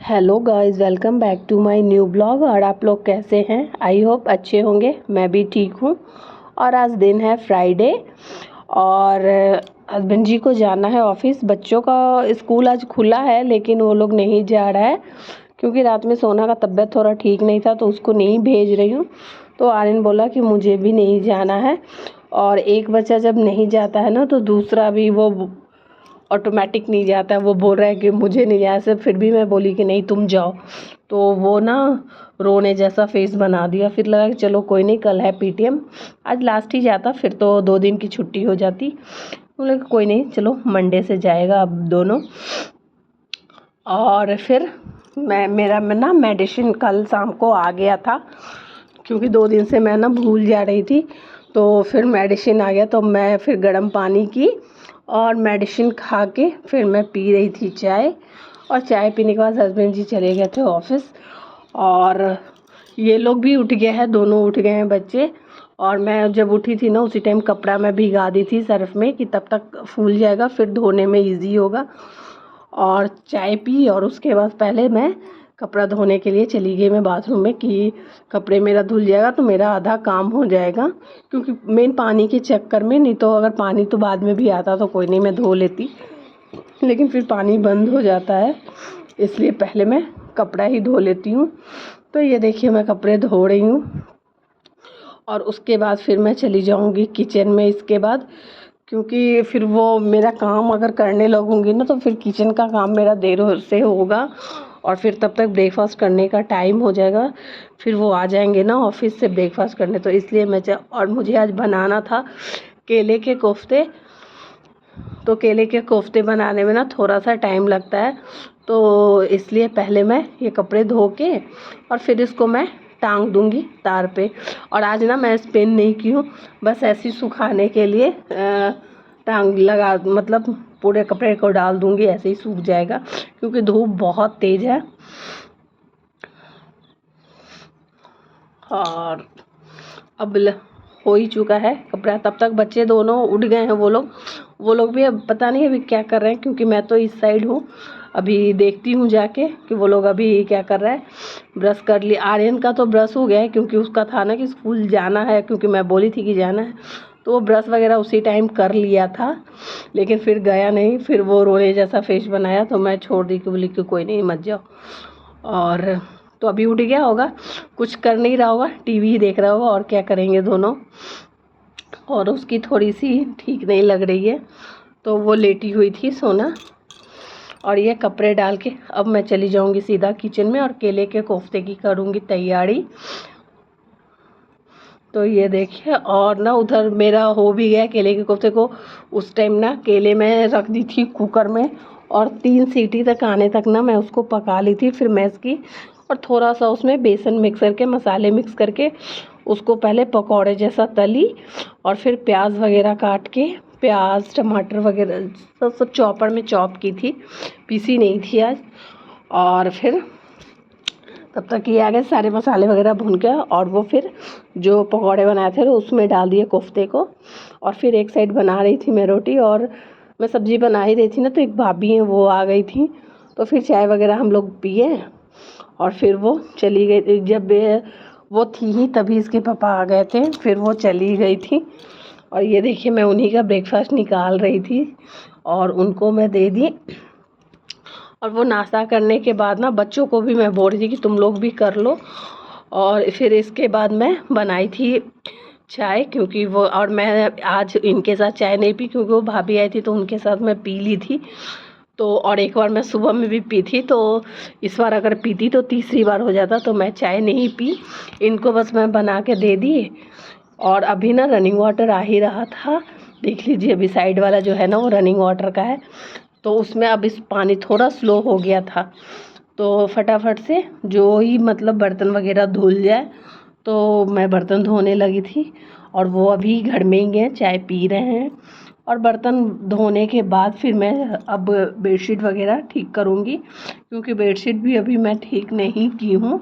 Hello guys, welcome back to my new blog. और आप लोग कैसे हैं? आई होप अच्छे होंगे। मैं भी ठीक हूँ। और आज दिन है फ्राइडे और हस्बैंड जी को जाना है ऑफिस। बच्चों का स्कूल आज खुला है लेकिन वो लोग नहीं जा रहा है क्योंकि रात में सोना का तबीयत थोड़ा ठीक नहीं था, तो उसको नहीं भेज रही हूँ। तो आर्यन बोला कि मुझे भी नहीं जाना है। और एक बच्चा जब नहीं जाता है ना तो दूसरा भी वो ऑटोमेटिक नहीं जाता है। वो बोल रहा है कि मुझे नहीं जाना से, फिर भी मैं बोली कि नहीं तुम जाओ। तो वो ना रोने जैसा फेस बना दिया। फिर लगा कि चलो कोई नहीं, कल है पीटीएम, आज लास्ट ही जाता, फिर तो 2 दिन की छुट्टी हो जाती। बोले कोई नहीं, चलो मंडे से जाएगा अब दोनों। और फिर मैं ना मेडिसिन कल शाम को आ गया था क्योंकि 2 दिन से मैं ना भूल जा रही थी। तो फिर मेडिसिन आ गया तो मैं फिर गर्म पानी की और मेडिसिन खा के फिर मैं पी रही थी चाय। और चाय पीने के बाद हस्बैंड जी चले गए थे ऑफिस और ये लोग भी उठ गए हैं, दोनों उठ गए हैं बच्चे। और मैं जब उठी थी ना उसी टाइम कपड़ा मैं भिगा दी थी सर्फ में कि तब तक फूल जाएगा, फिर धोने में इजी होगा। और चाय पी और उसके बाद पहले मैं कपड़ा धोने के लिए चली गई मैं बाथरूम में कि कपड़े मेरा धुल जाएगा तो मेरा आधा काम हो जाएगा। क्योंकि मेन पानी के चक्कर में, नहीं तो अगर पानी तो बाद में भी आता तो कोई नहीं, मैं धो लेती, लेकिन फिर पानी बंद हो जाता है, इसलिए पहले मैं कपड़ा ही धो लेती हूँ। तो ये देखिए मैं कपड़े धो रही हूँ और उसके बाद फिर मैं चली जाऊँगी किचन में इसके बाद, क्योंकि फिर वो मेरा काम अगर करने लगूँगी ना तो फिर किचन का काम मेरा देर से होगा और फिर तब तक ब्रेकफास्ट करने का टाइम हो जाएगा। फिर वो आ जाएंगे ना ऑफिस से ब्रेकफास्ट करने, तो इसलिए और मुझे आज बनाना था केले के कोफ्ते। तो केले के कोफ्ते बनाने में ना थोड़ा सा टाइम लगता है, तो इसलिए पहले मैं ये कपड़े धो के और फिर इसको मैं टांग दूंगी तार पे। और आज ना मैं स्पिन नहीं की हूँ, बस ऐसे ही सुखाने के लिए टांग लगा, मतलब पूरे कपड़े को डाल दूंगी, ऐसे ही सूख जाएगा क्योंकि धूप बहुत तेज़ है। और अब हो ही चुका है कपड़ा, तब तक बच्चे दोनों उठ गए हैं। वो लोग भी अब पता नहीं अभी क्या कर रहे हैं, क्योंकि मैं तो इस साइड हूँ। अभी देखती हूँ जाके कि वो लोग अभी क्या कर रहा है। ब्रश कर लिया, आर्यन का तो ब्रश हो गया है क्योंकि उसका था ना कि स्कूल जाना है, क्योंकि मैं बोली थी कि जाना है, तो वो ब्रश वगैरह उसी टाइम कर लिया था, लेकिन फिर गया नहीं। फिर वो रोने जैसा फेस बनाया तो मैं छोड़ दी कि बोली कि कोई नहीं मत जाओ। और तो अभी उठ गया होगा, कुछ कर नहीं रहा होगा, टीवी ही देख रहा होगा, और क्या करेंगे दोनों। और उसकी थोड़ी सी ठीक नहीं लग रही है तो वो लेटी हुई थी सोना। और ये कपड़े डाल के अब मैं चली जाऊंगी सीधा किचन में और केले के कोफ्ते की करूंगी तैयारी। तो ये देखिए, और ना उधर मेरा हो भी गया केले के कोफ्ते को। उस टाइम ना केले में रख दी थी कुकर में और 3 सीटी तक आने तक ना मैं उसको पका ली थी। फिर मैं इसकी और थोड़ा सा उसमें बेसन मिक्स करके, मसाले मिक्स करके उसको पहले पकौड़े जैसा तली और फिर प्याज वगैरह काट के, प्याज टमाटर वगैरह सब चॉपर में चॉप की थी, पीसी नहीं थी आज। और फिर तब तक ये आ गए, सारे मसाले वगैरह भून के और वो फिर जो पकौड़े बनाए थे उसमें डाल दिए कोफ्ते को। और फिर एक साइड बना रही थी मैं रोटी और मैं सब्ज़ी बना ही रही थी ना, तो एक भाभी हैं वो आ गई थी, तो फिर चाय वगैरह हम लोग पिए और फिर वो चली गई। जब वो थी ही तभी इसके पापा आ गए थे, फिर वो चली गई थी। और ये देखिए मैं उन्हीं का ब्रेकफास्ट निकाल रही थी और उनको मैं दे दी। और वो नाश्ता करने के बाद ना बच्चों को भी मैं बोल रही थी कि तुम लोग भी कर लो। और फिर इसके बाद मैं बनाई थी चाय, क्योंकि वो, और मैं आज इनके साथ चाय नहीं पी क्योंकि वो भाभी आई थी तो उनके साथ मैं पी ली थी। तो और एक बार मैं सुबह में भी पी थी, तो इस बार अगर पीती तो तीसरी बार हो जाता, तो मैं चाय नहीं पी, इनको बस मैं बना के दे दी। और अभी ना रनिंग वाटर आ ही रहा था, देख लीजिए अभी साइड वाला जो है ना वो रनिंग वाटर का है, तो उसमें अब इस पानी थोड़ा स्लो हो गया था, तो फटाफट से जो ही मतलब बर्तन वगैरह धुल जाए तो मैं बर्तन धोने लगी थी। और वो अभी घर में ही हैं, चाय पी रहे हैं। और बर्तन धोने के बाद फिर मैं अब बेडशीट वगैरह ठीक करूँगी, क्योंकि बेडशीट भी अभी मैं ठीक नहीं की हूँ।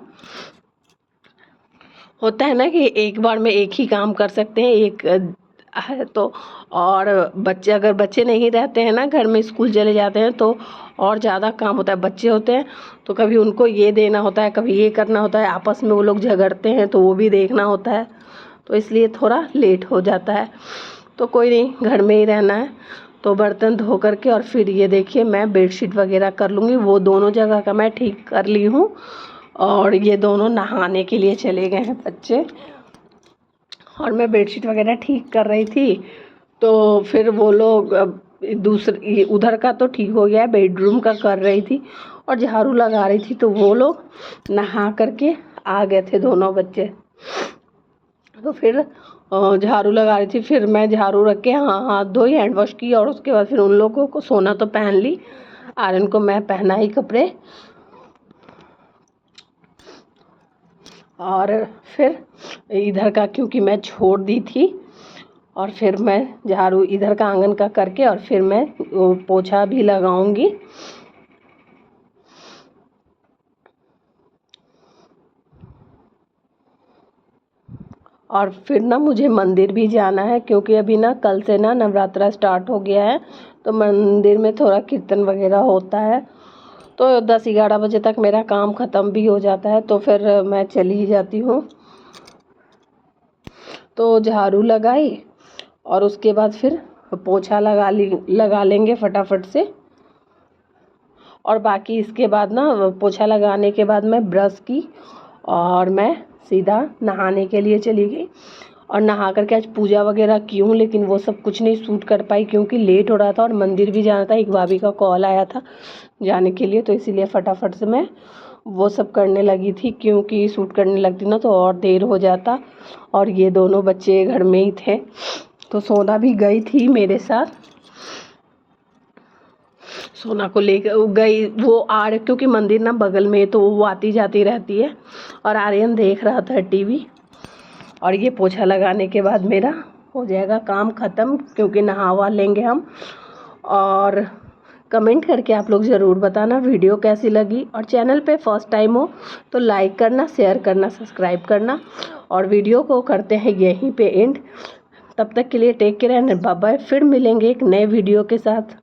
होता है ना कि एक बार में एक ही काम कर सकते हैं, एक है तो। और बच्चे, अगर बच्चे नहीं रहते हैं ना घर में, स्कूल चले जाते हैं तो और ज़्यादा काम होता है। बच्चे होते हैं तो कभी उनको ये देना होता है, कभी ये करना होता है, आपस में वो लोग झगड़ते हैं तो वो भी देखना होता है, तो इसलिए थोड़ा लेट हो जाता है। तो कोई नहीं, घर में ही रहना है। तो बर्तन धो करके और फिर ये देखिए मैं बेडशीट वगैरह कर लूँगी। वो दोनों जगह का मैं ठीक कर ली हूँ और ये दोनों नहाने के लिए चले गए हैं बच्चे, और मैं बेडशीट वगैरह ठीक कर रही थी। तो फिर वो लोग दूसरे उधर का तो ठीक हो गया, बेडरूम का कर रही थी और झाड़ू लगा रही थी, तो वो लोग नहा करके आ गए थे दोनों बच्चे। तो फिर झाड़ू लगा रही थी, फिर मैं झाड़ू रख के हाथ धोई, हैंड वॉश की, और उसके बाद फिर उन लोगों को सोना तो पहन ली, आर्यन को मैं पहनाई कपड़े, और फिर इधर का क्योंकि मैं छोड़ दी थी, और फिर मैं झाड़ू इधर का आंगन का करके और फिर मैं पोछा भी लगाऊंगी। और फिर ना मुझे मंदिर भी जाना है, क्योंकि अभी ना कल से ना नवरात्रा स्टार्ट हो गया है, तो मंदिर में थोड़ा कीर्तन वगैरह होता है। तो 10-11 बजे तक मेरा काम ख़त्म भी हो जाता है, तो फिर मैं चली जाती हूँ। तो झाड़ू लगाई और उसके बाद फिर पोछा लगा लेंगे फटाफट से। और बाकी इसके बाद ना पोछा लगाने के बाद मैं ब्रश की और मैं सीधा नहाने के लिए चली गई, और नहा करके आज पूजा वगैरह की हूँ, लेकिन वो सब कुछ नहीं शूट कर पाई क्योंकि लेट हो रहा था और मंदिर भी जाना था। एक भाभी का कॉल आया था जाने के लिए, तो इसीलिए फटाफट से मैं वो सब करने लगी थी, क्योंकि शूट करने लगती ना तो और देर हो जाता। और ये दोनों बच्चे घर में ही थे, तो सोना भी गई थी मेरे साथ, सोना को लेकर गई। वो क्योंकि मंदिर ना बगल में है तो वो आती जाती रहती है, और आर्यन देख रहा था टीवी। और ये पोछा लगाने के बाद मेरा हो जाएगा काम ख़त्म, क्योंकि नहावा लेंगे हम। और कमेंट करके आप लोग ज़रूर बताना वीडियो कैसी लगी, और चैनल पे फर्स्ट टाइम हो तो लाइक करना, शेयर करना, सब्सक्राइब करना, और वीडियो को करते हैं यहीं पे एंड। तब तक के लिए take care and bye bye. फिर मिलेंगे एक नए वीडियो के साथ।